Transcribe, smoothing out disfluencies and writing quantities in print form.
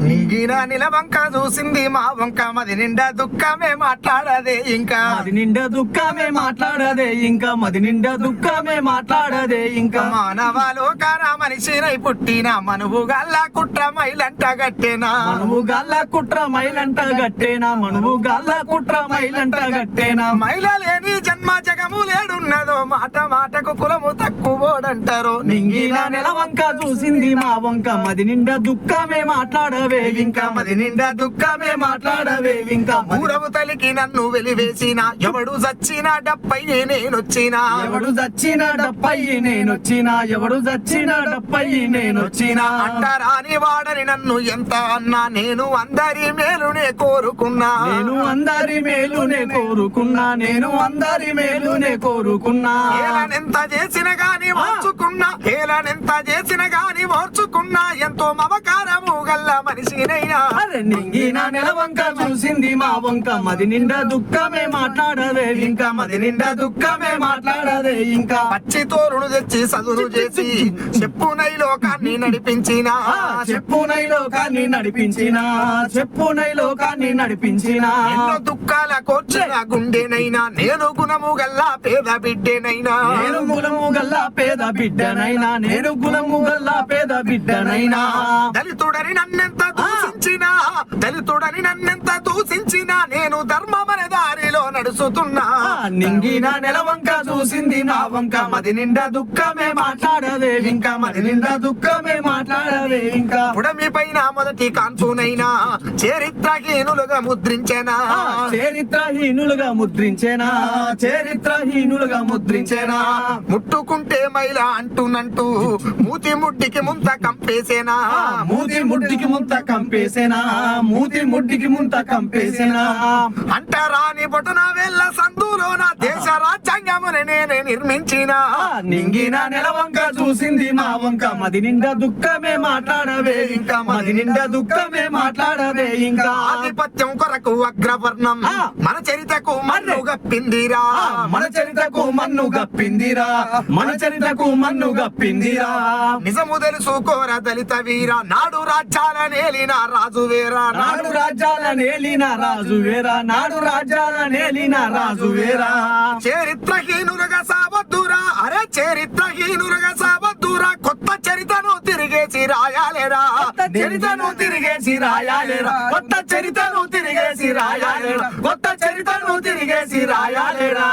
నింగిన నిలవంక చూసింది మా వంక మది నిండా దుఃఖమే మాట్లాడదే ఇంకా మది నిండా దుఃఖమే మాట్లాడదే ఇంకా మది నిండా దుఃఖమే మాట్లాడదే ఇంకా మానవలోకాన మనిషినై పుట్టిన మనువు గల్లా కుట్ర మైలంట గట్టేనా మనువు గల్ల కుట్ర మైలంట గట్టేనా మనువు గల్ల కుట్ర మైలంట గట్టేనా మైల లేని జన్మ జగము లేడున్నదో మాట మాటకు కులము తక్కువోడంటారు నింగిన నెలవంక చూసింది మా వంక మది నిండా దుఃఖమే మాట్లాడవే ఇంకా మది నిండా దుఃఖమే మాట్లాడవే ఇంకా మూడవ తలికి నన్ను వెలివేసిన ఎవడు చచ్చినా డప్పై నేనొచ్చినా ఎవడు చచ్చిన డప్పై నేనొచ్చినా ఎవడు చచ్చిన డప్పై నేనొచ్చినా అంటరాని వాడని నన్ను ఎంత అన్నా నేను అందరి మేలునే కోరుకున్నా నేను అందరి మేలునే కోరుకున్నా నేను అందరి మేలునే కోరుకున్నా ఏలనెంత చేసిన గాని మార్చుకున్నా ఏలనెంత చేసిన గాని మార్చుకున్నా ఎంతో మమకారము గల్ల మనిషినైనా అరే నింగిన నెలవంక చూసింది మా వంక మది నిండా దుఃఖమే మాట్లాడదే ఇంకా మది నిండా దుఃఖమే మాట్లాడదే ఇంకా పచ్చి తోరును తెచ్చి చదువును చేసి చెప్పునై లోకాన్ని నడిపించిన చెప్పునై లోకాన్ని నడిపించిన చెప్పునై లోకాన్ని నడిపించిన ఎన్నో దుఃఖాల కోర్చిన గుండెనైనా నేను గుణము గల్లా పేద బిడ్డెనైనా నేను గుణము గల్లా పేద బిడ్డనైనా నేను గుణము గల్లా పేద బిడ్డనైనా దళితుడని నన్నెంత దూషించినా దళితుడని నన్నెంత దూషించినా నేను ధర్మమనే దారిలో నడుస్తున్నా నింగిన నెలవంక చూసింది నా వంక మది నిండా దుఃఖమే మాట్లాడదే ఇంకా మది నిండా దుఃఖమే మాట్లాడదే ఇంకా పుడమి పైన మొదటి కాంచునైనా చరిత్రహీనులుగా ముద్రించేనా చరిత్రహీనులుగా ముద్రించేనా చరిత్రహీనులుగా ముద్రించేనా ముట్టుకుంటే మైల అంటునంటూ మూతి ముడ్డికి ముంత కంపేసేనా మూతి ముడ్డికి ముంత కంపేసేనా మూతి ముడ్డికి ముంత కంపేసేనా అంటరాని బొటన వేళ్ళ సందులోన దేశ రాజ్యాంగముని నేనే నిర్మించిన నింగిన నెలవంక చూసింది మా వంక మది నిండా దుఃఖమే మాట్లాడవే ఇంకా మది నిండా దుఃఖమే మాట్లాడవే ఇంకా ఆధిపత్యం కొరకు అగ్రవర్ణం మన చరితకు మన్ను గప్పిందిరా మన చరితకు మన్ను గప్పిందిరా మన చరితకు మన్ను గప్పిందిరా నిజము తెలుసుకోర దళిత వీర నాడు రాజ్యాల నేలిన రాజు వేరా నాడు రాజ్యాల నేలిన రాజు వేరా నాడు రాజ్యాల నేలిన రాజు వేరా చరిత్రహీనులుగా సావద్దురా అరే చరిత్రహీనులుగా సావద్దురా కొత్త చరితను తిరిగేసి రాయాలేరా చరితను తిరిగేసి రాయాలేరా కొత్త చరితను తిరిగేసి రాయాలేరా కొత్త చరితను తిరిగేసి రాయాలేరా